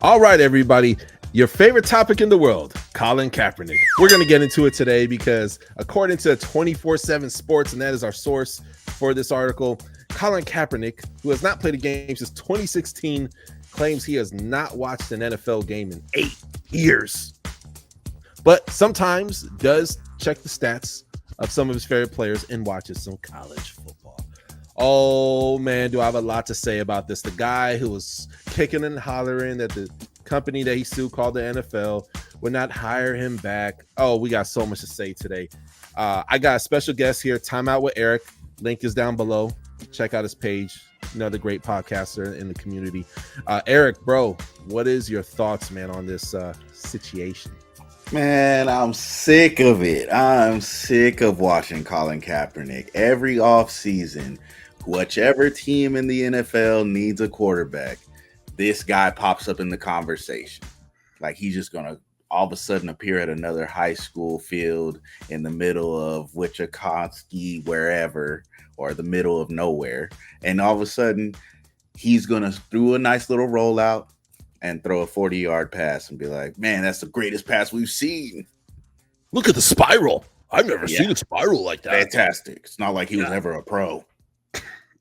All right, everybody. Your favorite topic in the world, Colin Kaepernick. We're going to get into it today because according to 24/7 Sports, and that is our source for this article, Colin Kaepernick, who has not played a game since 2016, claims he has not watched an NFL game in 8 years. But sometimes does check the stats of some of his favorite players and watches some college football. Oh, man, do I have a lot to say about this. The guy who was kicking and hollering that the company that he sued called the NFL would not hire him back. Oh, we got so much to say today. I got a special guest here, Time Out with Arrik. Link is down below. Check out his page. Another great podcaster in the community. Arrik, bro, what is your thoughts, man, on this situation? Man, I'm sick of it. I'm sick of watching Colin Kaepernick every offseason. Whichever team in the NFL needs a quarterback, this guy pops up in the conversation. Like he's just going to all of a sudden appear at another high school field in the middle of Wichita, wherever, or the middle of nowhere. And all of a sudden, he's going to do a nice little rollout and throw a 40-yard pass and be like, man, that's the greatest pass we've seen. Look at the spiral. I've never seen a spiral like that. Fantastic. It's not like he was ever a pro.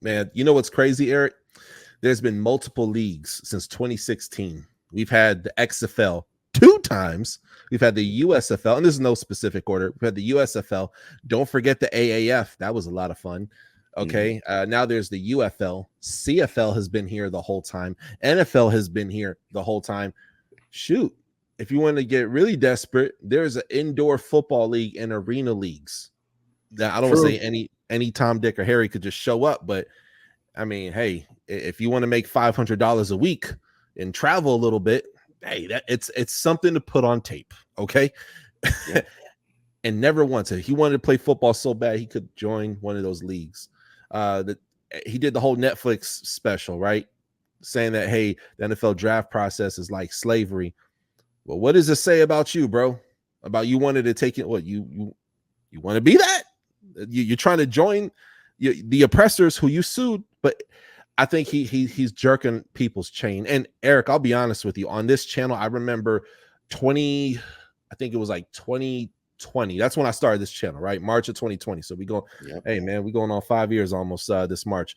Man, you know what's crazy, Arrik? There's been multiple leagues since 2016. We've had the XFL 2 times. We've had the USFL, and this is no specific order. We've had the USFL. Don't forget the AAF. That was a lot of fun. Okay. Now there's the UFL. CFL has been here the whole time. NFL has been here the whole time. Shoot. If you want to get really desperate, there's an indoor football league and arena leagues. That I don't want to say any Tom, Dick, or Harry could just show up, but I mean, hey, if you want to make $500 a week and travel a little bit, hey, that it's something to put on tape, okay? Yeah. And never once, if he wanted to play football so bad, he could join one of those leagues. He did the whole Netflix special, right? Saying that, hey, the NFL draft process is like slavery. Well, what does it say about you, bro? About you wanted to take it? What you want to be that? You're trying to join the oppressors who you sued, but I think he's jerking people's chain. And Arrik, I'll be honest with you, on this channel, I remember I think it was like 2020. That's when I started this channel, right? March of 2020. So we go, hey man, we going on 5 years almost this March.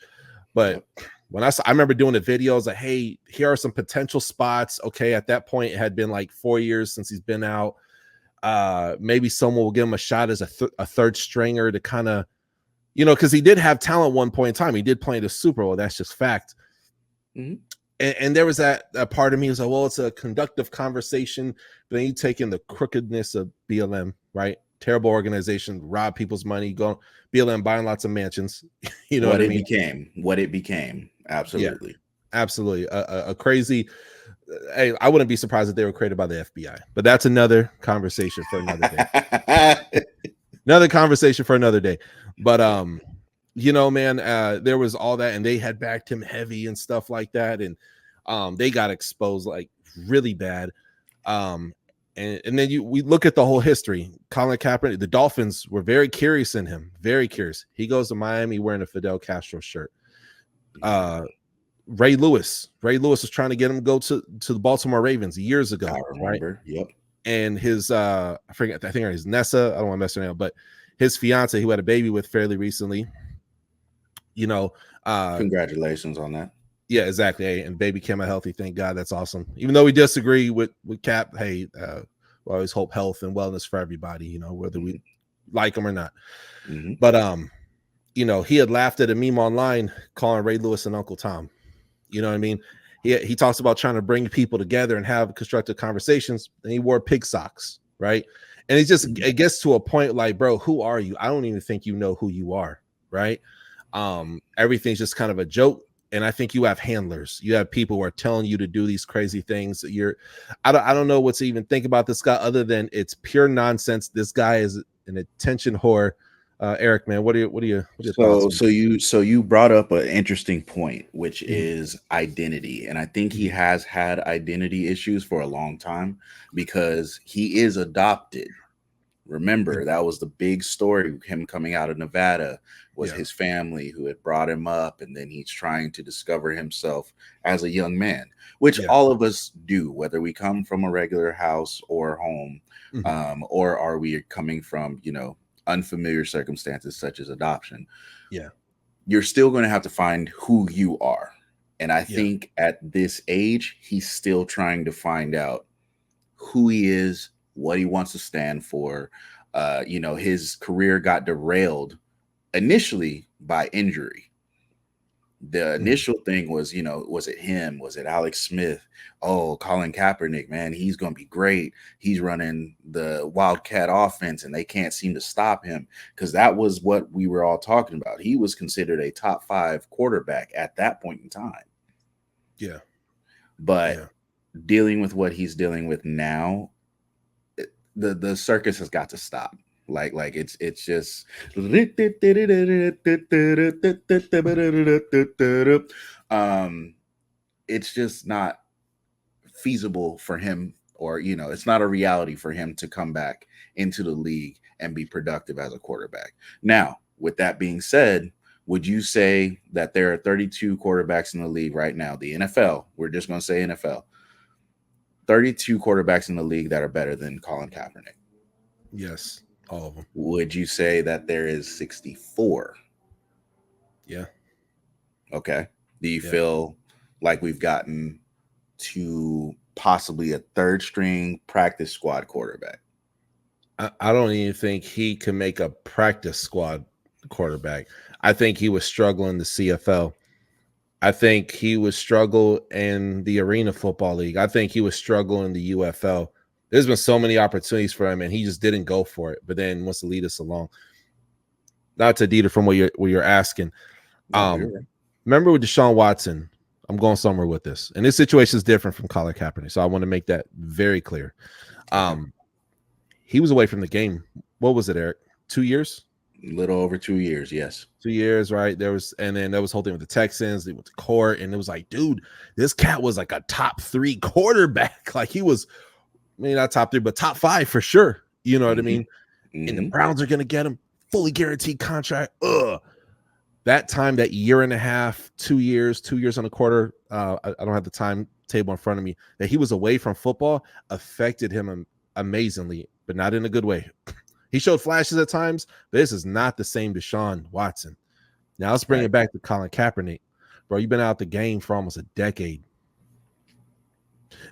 But when I remember doing the videos like, hey, here are some potential spots. Okay, at that point, it had been like 4 years since he's been out. Maybe someone will give him a shot as a third stringer to kind of, because he did have talent at one point in time. He did play in the Super Bowl. That's just fact. And there was that part of me was like, well, it's a conductive conversation. But then you take in the crookedness of BLM, right? Terrible organization, rob people's money, go BLM buying lots of mansions. You know what I mean? What it became. Absolutely. Yeah, absolutely. A crazy. Hey, I wouldn't be surprised if they were created by the FBI, but that's another conversation for another day. Another conversation for another day. But man, there was all that, and they had backed him heavy and stuff like that, and they got exposed like really bad. And then we look at the whole history. Colin Kaepernick, the Dolphins were very curious in him, very curious. He goes to Miami wearing a Fidel Castro shirt. Ray Lewis was trying to get him to go to the Baltimore Ravens years ago. I remember. Right? Yep. And his I think her is Nessa. I don't want to mess her name up, but his fiance, who had a baby with fairly recently. Congratulations on that. Yeah, exactly. Hey, and baby came out healthy. Thank God. That's awesome. Even though we disagree with Cap, hey, we always hope health and wellness for everybody, whether we like him or not. But he had laughed at a meme online calling Ray Lewis and Uncle Tom. You know what I mean? He talks about trying to bring people together and have constructive conversations. And he wore pig socks, right? And it gets to a point like, bro, who are you? I don't even think you know who you are, right? Everything's just kind of a joke. And I think you have handlers. You have people who are telling you to do these crazy things. I don't know what to even think about this guy other than it's pure nonsense. This guy is an attention whore. Arrik, man, what are your thoughts? So you brought up an interesting point, which is identity. And I think he has had identity issues for a long time because he is adopted. Remember, that was the big story. Him coming out of Nevada was Yeah. his family who had brought him up, and then he's trying to discover himself as a young man, which Yeah. all of us do, whether we come from a regular house or home, Mhm. or are we coming from, unfamiliar circumstances such as adoption. Yeah. You're still going to have to find who you are. And I Yeah. think at this age, he's still trying to find out who he is, what he wants to stand for. His career got derailed initially by injury. The Mhm. initial thing was, was it him? Was it Alex Smith? Oh, Colin Kaepernick, man, he's going to be great. He's running the Wildcat offense and they can't seem to stop him, because that was what we were all talking about. He was considered a top 5 quarterback at that point in time. Yeah. But Yeah. dealing with what he's dealing with now, the circus has got to stop. Like it's just um it's just not feasible for him, or it's not a reality for him to come back into the league and be productive as a quarterback. Now, with that being said, would you say that there are 32 quarterbacks in the league right now, the NFL, we're just going to say NFL, 32 quarterbacks in the league that are better than Colin Kaepernick? Yes. All of them. Would you say that there is 64? Yeah. Okay. Do you Yeah. feel like we've gotten to possibly a third string practice squad quarterback? I don't even think he can make a practice squad quarterback. I think he was struggling the CFL. I think he would struggle in the Arena Football League. I think he would struggle in the UFL. There's been so many opportunities for him, and he just didn't go for it. But then wants to lead us along. Not to Dieter from what you're asking. No, you're right. Remember with Deshaun Watson, I'm going somewhere with this, and this situation is different from Colin Kaepernick, so I want to make that very clear. Okay. He was away from the game. What was it, Arrik? 2 years? A little over 2 years, yes. 2 years, right? And then there was whole thing with the Texans. They went to court, and it was like, dude, this cat was like a top 3 quarterback. Like he was, maybe not top 3, but top 5 for sure. You know what I mean? And the Browns are gonna get him fully guaranteed contract. That time, that year and a half, 2 years, 2 years and a quarter. I don't have the timetable in front of me. That he was away from football affected him amazingly, but not in a good way. He showed flashes at times, but this is not the same Deshaun Watson. Now let's bring Right. it back to Colin Kaepernick. Bro, you've been out the game for almost a decade.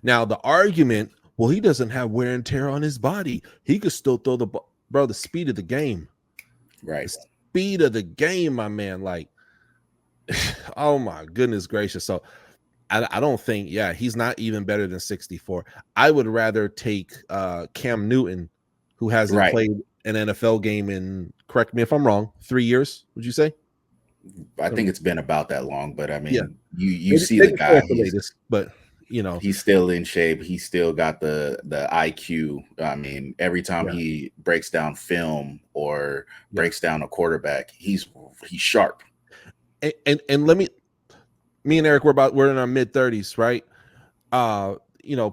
Now, the argument, well, he doesn't have wear and tear on his body. He could still throw the ball. Bro, the speed of the game. Right. The speed of the game, my man. Like, oh my goodness gracious. So I don't think, he's not even better than 64. I would rather take Cam Newton, who hasn't Right. played an NFL game in, correct me if I'm wrong, 3 years, would you say? I think it's been about that long, but I Yeah. mean, you Maybe, see the maybe four guy, at the latest, but he's still in shape. He's still got the IQ. I mean, every time yeah, he breaks down film or yeah. breaks down a quarterback, he's sharp. And me and Arrik, we're in our mid-30s, right?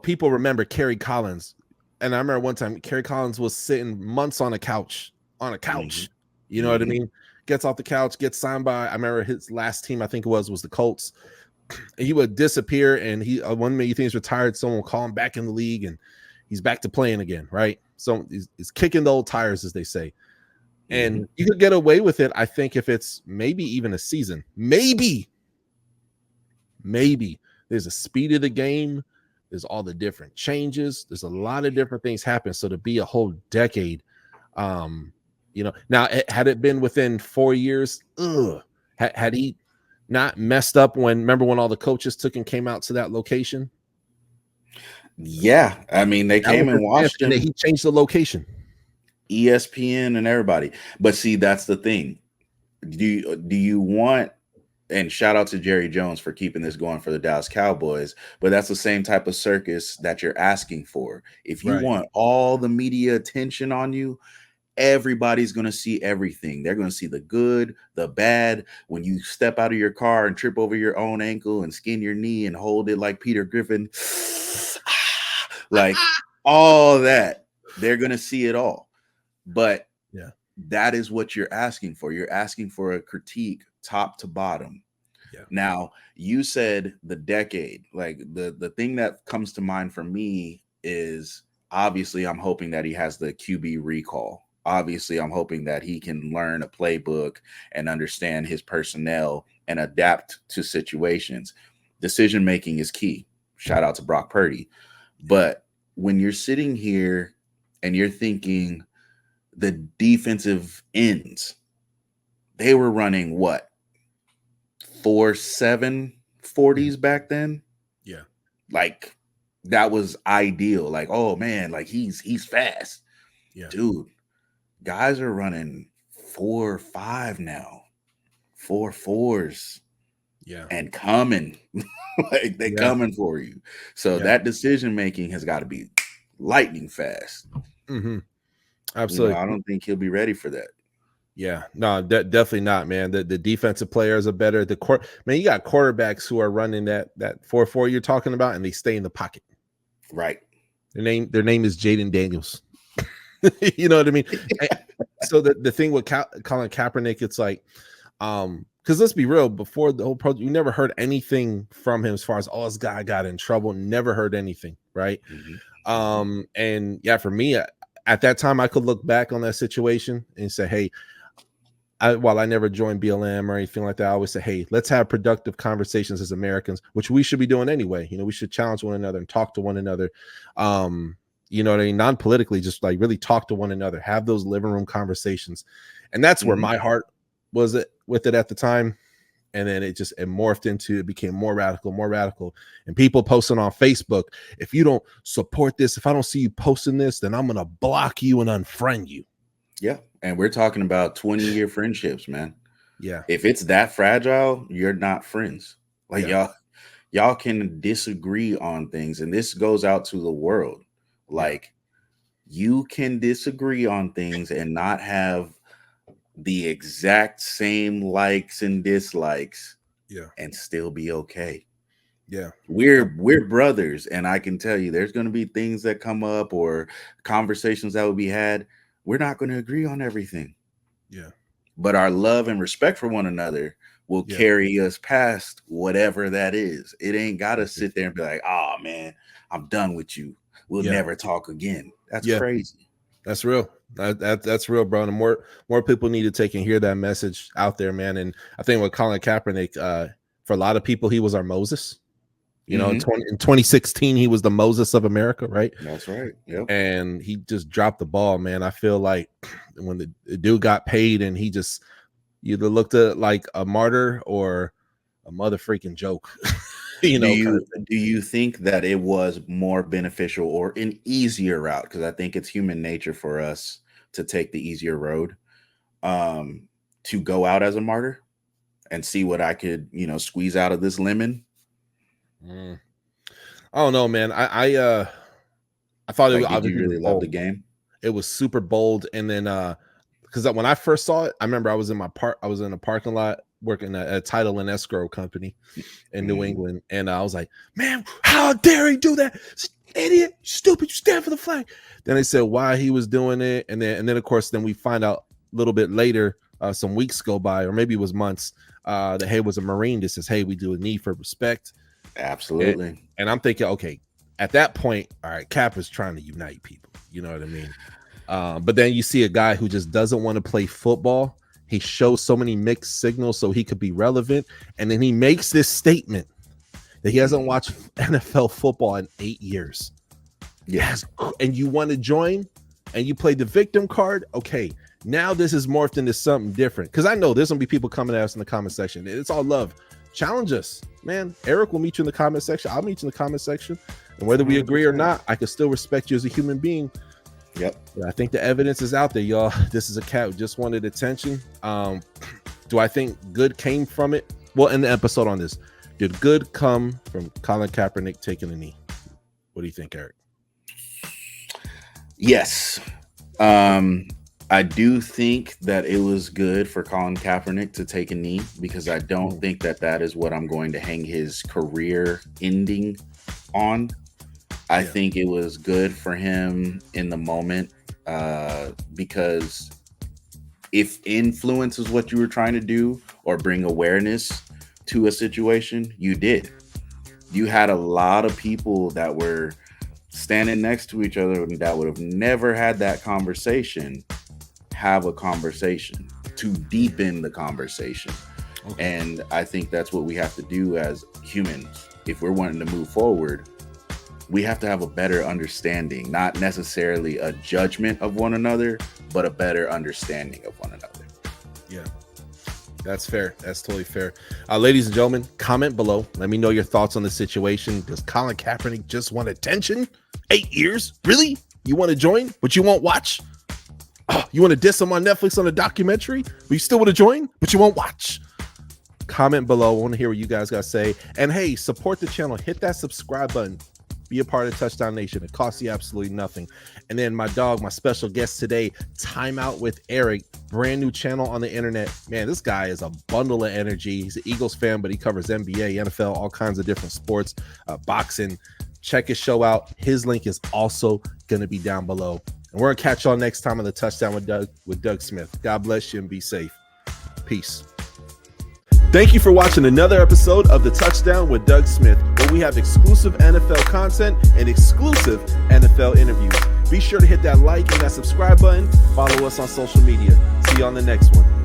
People remember Kerry Collins. And I remember one time Kerry Collins was sitting months on a couch. You know what I mean? Gets off the couch, gets signed by, I remember his last team, I think it was the Colts. He would disappear, and he one minute you think he's retired, someone will call him back in the league, and he's back to playing again, right? So he's kicking the old tires, as they say. And you could get away with it, I think, if it's maybe even a season. Maybe there's a speed of the game. There's all the different changes. There's a lot of different things happen. So to be a whole decade, now had it been within 4 years, had he not messed up remember when all the coaches took and came out to that location? Yeah, I mean, they That was came his and chance, watched and then him, he changed the location. ESPN and everybody. But see, that's the thing. Do you want, and shout out to Jerry Jones for keeping this going for the Dallas Cowboys, but that's the same type of circus that you're asking for. If you Right. want all the media attention on you, everybody's going to see everything. They're going to see the good, the bad. When you step out of your car and trip over your own ankle and skin your knee and hold it like Peter Griffin, like all that, they're going to see it all. But Yeah. that is what you're asking for. You're asking for a critique top to bottom. Yeah. Now, you said the decade. Like the thing that comes to mind for me is, obviously I'm hoping that he has the QB recall. Obviously, I'm hoping that he can learn a playbook and understand his personnel and adapt to situations. Decision making is key. Shout out to Brock Purdy. But when you're sitting here and you're thinking the defensive ends, they were running what, 4.7 40s back then? Yeah. Like, that was ideal. Like, oh man, like he's fast. Yeah. Dude, guys are running 4.5 now, 4.4s, Yeah. and coming. Like, they Yeah. coming for you. So Yeah. that decision making has got to be lightning fast. Mm-hmm. Absolutely. I don't think he'll be ready for that. Yeah, no, definitely not, man. The defensive players are better. The court, man, you got quarterbacks who are running that 4-4 you're talking about, and they stay in the pocket. Right. Their name is Jaden Daniels. You know what I mean? So the thing with Colin Kaepernick, it's like, because let's be real, before the whole project, you never heard anything from him as far as, oh, this guy got in trouble. Never heard anything, right? Mm-hmm. And yeah, for me, at that time, I could look back on that situation and say, hey, while I never joined BLM or anything like that, I always say, hey, let's have productive conversations as Americans, which we should be doing anyway. We should challenge one another and talk to one another. You know what I mean? Non-politically, just like really talk to one another, have those living room conversations. And that's where my heart was with it at the time. And then it morphed into, it became more radical. And people posting on Facebook, if you don't support this, if I don't see you posting this, then I'm going to block you and unfriend you. Yeah. And we're talking about 20-year friendships, man. Yeah. If it's that fragile, you're not friends. Like, y'all can disagree on things. And this goes out to the world. Like, you can disagree on things and not have the exact same likes and dislikes, and still be okay. Yeah. We're brothers, and I can tell you there's going to be things that come up or conversations that will be had. We're not going to agree on everything. Yeah. But our love and respect for one another will carry us past whatever that is. It ain't got to sit there and be like, oh man, I'm done with you. We'll never talk again. That's crazy. That's real. That's real, bro. And more people need to take and hear that message out there, man. And I think with Colin Kaepernick, for a lot of people, he was our Moses. In 2016, he was the Moses of America, right? That's right. Yep. And he just dropped the ball, man. I feel like when the dude got paid, and he just either looked at like a martyr or a mother freaking joke. Do you think that it was more beneficial or an easier route? Because I think it's human nature for us to take the easier road, to go out as a martyr and see what I could, squeeze out of this lemon. I don't know, man. I thought it was. Did you really love the game? It was super bold, and then because when I first saw it, I remember I was in a parking lot working at a title and escrow company in New England, and I was like, man, how dare he do that? Idiot, stupid, you stand for the flag. Then they said why he was doing it, and then of course we find out a little bit later, some weeks go by, or maybe it was months, that hey, was a Marine that says, hey, we do a need for respect. Absolutely. And I'm thinking, okay, at that point, all right, Cap is trying to unite people. You know what I mean? But then you see a guy who just doesn't want to play football. He shows so many mixed signals so he could be relevant. And then he makes this statement that he hasn't watched NFL football in 8 years. Yes. And you want to join and you play the victim card. Okay. Now this is morphed into something different. Because I know there's going to be people coming at us in the comment section. It's all love. Challenge us, man. Arrik will meet you in the comment section. I'll meet you in the comment section. And whether we agree or not, I can still respect you as a human being. Yep. I think the evidence is out there, y'all. This is a cat who just wanted attention. Do I think good came from it? Well, in the episode on this, did good come from Colin Kaepernick taking a knee? What do you think, Arrik? Yes. I do think that it was good for Colin Kaepernick to take a knee, because I don't think that is what I'm going to hang his career ending on. I think it was good for him in the moment because if influence is what you were trying to do or bring awareness to a situation, you did. You had a lot of people that were standing next to each other that would have never had that conversation have a conversation to deepen the conversation. Okay. And I think that's what we have to do as humans. If we're wanting to move forward, we have to have a better understanding, not necessarily a judgment of one another, but a better understanding of one another. Yeah, that's fair. That's totally fair. Ladies and gentlemen, comment below. Let me know your thoughts on the situation. Does Colin Kaepernick just want attention? 8 years? Really? You want to join, but you won't watch? Oh, you want to diss him on Netflix on a documentary, but you still want to join, but you won't watch? Comment below. I want to hear what you guys got to say. And hey, support the channel. Hit that subscribe button. Be a part of Touchdown Nation. It costs you absolutely nothing. And then my dog, my special guest today, Time Out with Arrik, brand new channel on the internet. Man, this guy is a bundle of energy. He's an Eagles fan, but he covers NBA, NFL, all kinds of different sports, boxing. Check his show out. His link is also going to be down below. And we're going to catch y'all next time on the Touchdown with Doug Smith. God bless you and be safe. Peace. Thank you for watching another episode of the Touchdown with Doug Smith, where we have exclusive NFL content and exclusive NFL interviews. Be sure to hit that like and that subscribe button. Follow us on social media. See you on the next one.